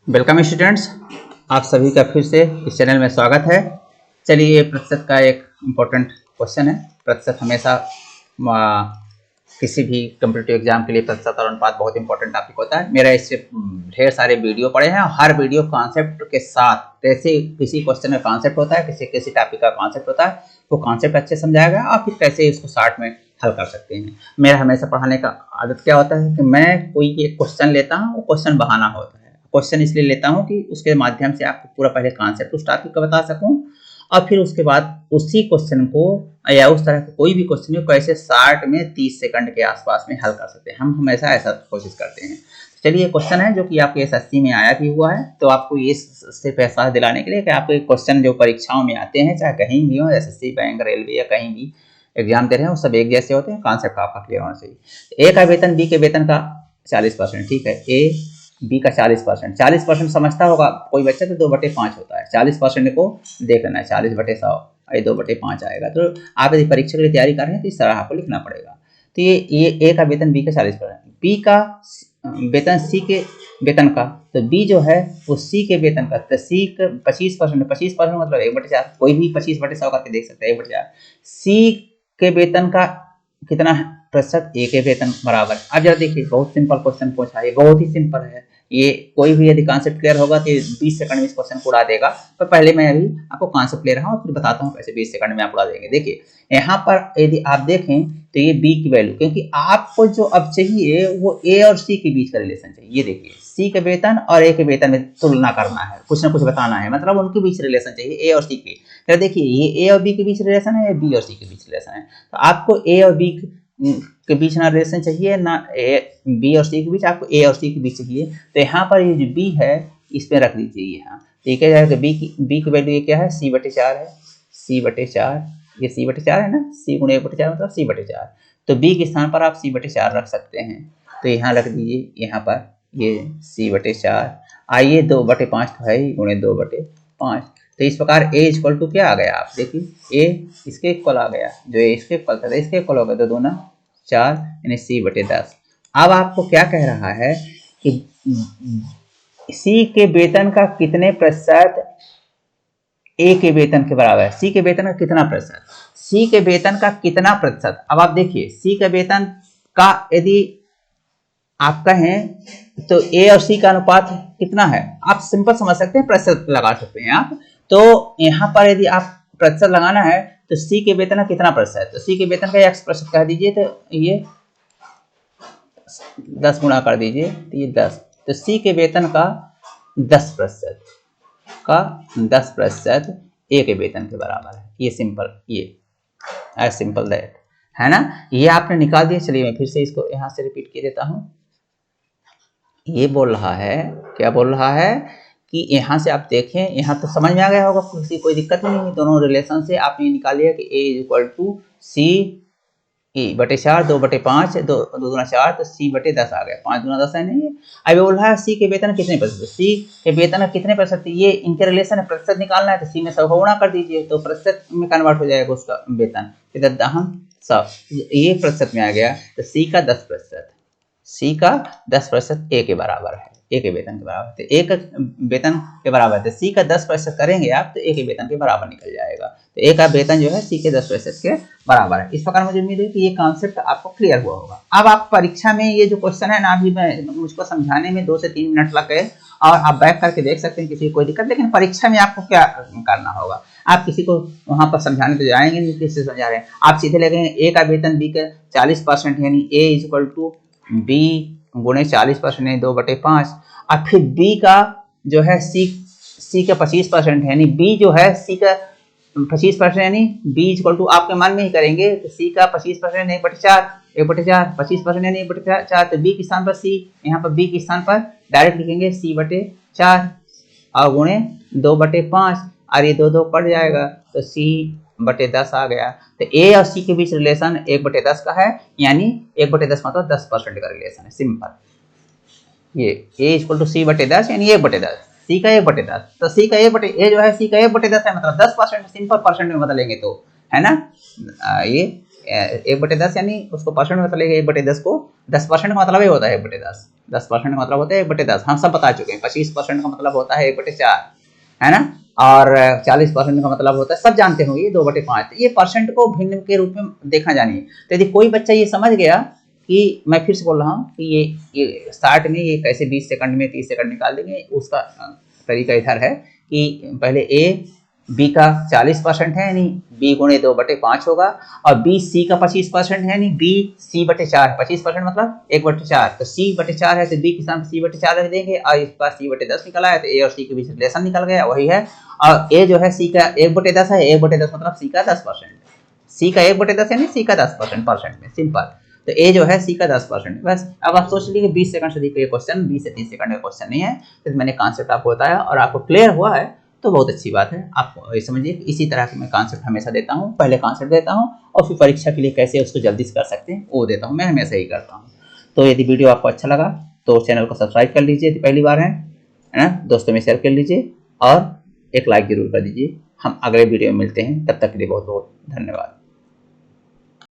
Welcome students, आप सभी का फिर से इस चैनल में स्वागत है। चलिए, प्रतिशत का एक इम्पोर्टेंट क्वेश्चन है। प्रतिशत हमेशा किसी भी कम्पिटिटिव एग्जाम के लिए प्रतिशत और अनुपात बहुत इंपॉर्टेंट टॉपिक होता है। मेरा इससे ढेर सारे वीडियो पड़े हैं और हर वीडियो कॉन्सेप्ट के साथ, जैसे किसी क्वेश्चन में कॉन्सेप्ट होता है, किसी टॉपिक का कॉन्सेप्ट होता है, वो कॉन्सेप्ट अच्छे समझाया गया और फिर कैसे इसको शॉर्ट में हल कर सकते हैं। मेरा हमेशा पढ़ाने का आदत क्या होता है कि मैं कोई एक क्वेश्चन लेता हूँ, वो क्वेश्चन बहाना होता है। क्वेश्चन इसलिए लेता हूँ कि उसके माध्यम से आपको पूरा पहले कॉन्सेप्ट उस टॉपिक का बता सकूँ और फिर उसके बाद उसी क्वेश्चन को या उस तरह का कोई भी क्वेश्चन को कैसे शॉर्ट में 30 सेकंड के आसपास में हल कर सकते हैं। हम हमेशा ऐसा कोशिश करते हैं। चलिए, क्वेश्चन है जो कि आपके एसएससी में आया भी हुआ है, तो आपको ये सिर्फ एहसास दिलाने के लिए कि आपको क्वेश्चन जो परीक्षाओं में आते हैं, चाहे कहीं भी हो, एसएससी, बैंक, रेलवे या कहीं भी एग्जाम दे रहे हैं, वो सब एक जैसे होते हैं। कॉन्सेप्ट आपका क्लियर होना चाहिए। ए का वेतन बी के वेतन का 40%, ठीक है। ए बी का 40%, 40% समझता होगा कोई बच्चा, तो 2/5 होता है। 40% को देख लेना है, 40/100 ये 2/5 आएगा। तो आप यदि परीक्षा के लिए तैयारी कर रहे हैं तो इस तरह आपको लिखना पड़ेगा। तो ये ए का वेतन बी का 40%, बी का वेतन सी के वेतन का, तो बी जो है वो सी के वेतन का, तो सी का 25%, 25% मतलब 1/4, कोई भी 25/100 करके देख सकता है, 1/4। सी के वेतन का कितना प्रतिशत, ए के वेतन बराबर। अब जरा देखिए, बहुत सिंपल क्वेश्चन पूछा है, बहुत ही सिंपल है। ये कोई भी यदि कॉन्सेप्ट क्लियर होगा तो 20 सेकंड में इस क्वेश्चन को उड़ा देगा। तो पहले मैं अभी आपको कॉन्सेप्ट ले रहा हूँ, फिर बताता हूँ कैसे 20 सेकंड में आप उड़ा देंगे। देखिए, यहाँ पर यदि आप देखें तो ये बी की वैल्यू, क्योंकि आपको जो अब चाहिए वो ए और सी के बीच का रिलेशन चाहिए। ये देखिए, सी के वेतन और ए के वेतन में तुलना करना है, कुछ ना कुछ बताना है, मतलब उनके बीच रिलेशन चाहिए, ए और सी के। तो देखिए, ये ए और बी के बीच रिलेशन है, या बी और सी के बीच रिलेशन है। तो आपको ए और बी के बीच ना रिलेशन चाहिए, ना बी और सी के बीच, आपको ए और सी के बीच चाहिए। तो यहाँ पर ये जो बी है इसमें रख दीजिए यहाँ। ठीक है, बी की वैल्यू ये क्या है, c/4 है, c/4, ये c/4 है ना, c × 1/4 मतलब c/4। तो बी के स्थान पर आप c/4 रख सकते हैं। तो यहाँ रख दीजिए, यहाँ पर ये c/4, आइए 2/5 तो है ही, × 2/5। तो इस प्रकार a = क्या आ गया, आप देखिए, a इसके इक्वल आ गया, जो a इसके इक्वल था, इसके इक्वल हो गया, तो 2 दूना 4 यानी c/10। अब आपको क्या कह रहा है कि सी के वेतन का कितने प्रतिशत ए के वेतन के बराबर है। सी के वेतन का कितना प्रतिशत, सी के वेतन का कितना प्रतिशत। अब आप देखिए, सी के वेतन का यदि आप कहें तो ए और सी का अनुपात कितना है, आप सिंपल समझ सकते हैं, प्रतिशत लगा सकते हैं आप। तो यहाँ पर यदि आप प्रतिशत लगाना है तो सी के वेतन का कितना प्रतिशत है, तो सी के वेतन का x% कह दीजिए, तो ये 10 गुणा कर दीजिए, तो ये 10। तो सी के वेतन का 10% का 10% ए के वेतन के बराबर है। ये सिंपल, ये एज सिंपल दैट है ना। ये आपने निकाल दिया। चलिए, मैं फिर से इसको यहाँ से रिपीट कर देता हूँ। ये बोल रहा है, क्या बोल रहा है कि यहाँ से आप देखें, यहाँ तो समझ में आ गया होगा, कोई दिक्कत नहीं है। दोनों रिलेशन से आपने निकाल लिया कि a = c/4, 2/5, 2 दूना 4, तो c/10 आ गया, 5 दूना 10 है नहीं। अब बोल रहा है सी के वेतन कितने प्रतिशत, सी के वेतन कितने प्रतिशत, ये इनके रिलेशन है, प्रतिशत निकालना है, तो सी में 100 गुणा कर दीजिए, तो प्रतिशत में कन्वर्ट हो जाएगा उसका वेतन। इधर दहन 100, ये प्रतिशत में आ गया, तो सी का 10%, सी का 10% ए के बराबर है, ए के वेतन के बराबर। तो ए का वेतन के बराबर, तो सी का 10% करेंगे आप, तो ए के वेतन के बराबर निकल जाएगा। तो ए का वेतन जो है सी के 10% के बराबर है। इस प्रकार मुझे उम्मीद है कि ये कॉन्सेप्ट आपको क्लियर हुआ होगा। अब आप परीक्षा में ये जो क्वेश्चन है ना, अभी मुझको समझाने में 2 से 3 मिनट लग गए, और आप बैक करके देख सकते हैं, किसी कोई दिक्कत। लेकिन परीक्षा में आपको क्या करना होगा, आप किसी को वहां पर समझाने तो जाएंगे नहीं, किससे समझा रहे हैं, आप सीधे लगेंगे ए का वेतन बी का 40%, यानी ए = बी × 40% यानी 2/5, और फिर बी का जो है सी का 25%, यानी बी जो है सी का 25%, यानी बी = आपके मन में ही करेंगे, तो सी का 25% 1/4, 1/4, 25% यानी 1/4। तो बी के स्थान पर सी, यहाँ पर बी के स्थान पर डायरेक्ट लिखेंगे c/4 और गुणे 2/5, और ये 2 कट जाएगा, तो c/10 आ गया। तो ए और सी के बीच रिलेशन 1/10 का है, यानी 1/10 मतलब 10% का रिलेशन है, सिंपल। ये ए = c/10 यानी 1/10, सी का 1/10, तो सी का 1/, ए जो है सी का 1/10 है, मतलब 10%, सिंपल परसेंट में बदलेंगे तो, है ना। ये 1/10 यानी उसको परसेंट में मतलब 1/10 को 10% का मतलब ही होता है 1/10, 10% का मतलब होता है 1/10, हम सब बता चुके हैं। 25% का मतलब होता है 1/4, है ना, और 40% का मतलब होता है, सब जानते होंगे, ये 2/5। ये परसेंट को भिन्न के रूप में देखना जानिए। तो यदि कोई बच्चा ये समझ गया कि मैं फिर से बोल रहा हूँ कि ये 60 में ये कैसे 20 सेकंड में 30 सेकंड निकाल देंगे, उसका तरीका इधर है कि पहले ए बी का 40% है, यानी बी गुणे 2/5 होगा, और बी सी का 25% है, यानी बी C/4, 25% मतलब 1/4, तो C/4 है तो बी के सामने C/4 रख देंगे, और इस पास C/10 निकला है तो ए और सी के बीच रिलेशन निकल गया, वही है। और ए जो है सी का 1/10 है, 1/10 मतलब सी का 10%, सी का 1/10 यानी सी का 10% परसेंट में, सिंपल। तो ए जो है सी का 10%, बस। अब आप सोच लीजिए 20 सेकंड से अधिक ये क्वेश्चन, 20 से 30 सेकंड का क्वेश्चन नहीं है, तो मैंने कॉन्सेप्ट आपको बताया और आपको क्लियर हुआ है तो बहुत अच्छी बात है। आप समझिए इसी तरह के मैं कॉन्सेप्ट हमेशा देता हूँ, पहले कॉन्सेप्ट देता हूँ और फिर परीक्षा के लिए कैसे उसको जल्दी से कर सकते हैं वो देता हूँ, मैं हमेशा ही करता हूँ। तो यदि वीडियो आपको अच्छा लगा तो चैनल को सब्सक्राइब कर लीजिए यदि पहली बार है ना, दोस्तों में शेयर कर लीजिए और एक लाइक जरूर कर दीजिए। हम अगले वीडियो में मिलते हैं, तब तक के लिए बहुत बहुत धन्यवाद।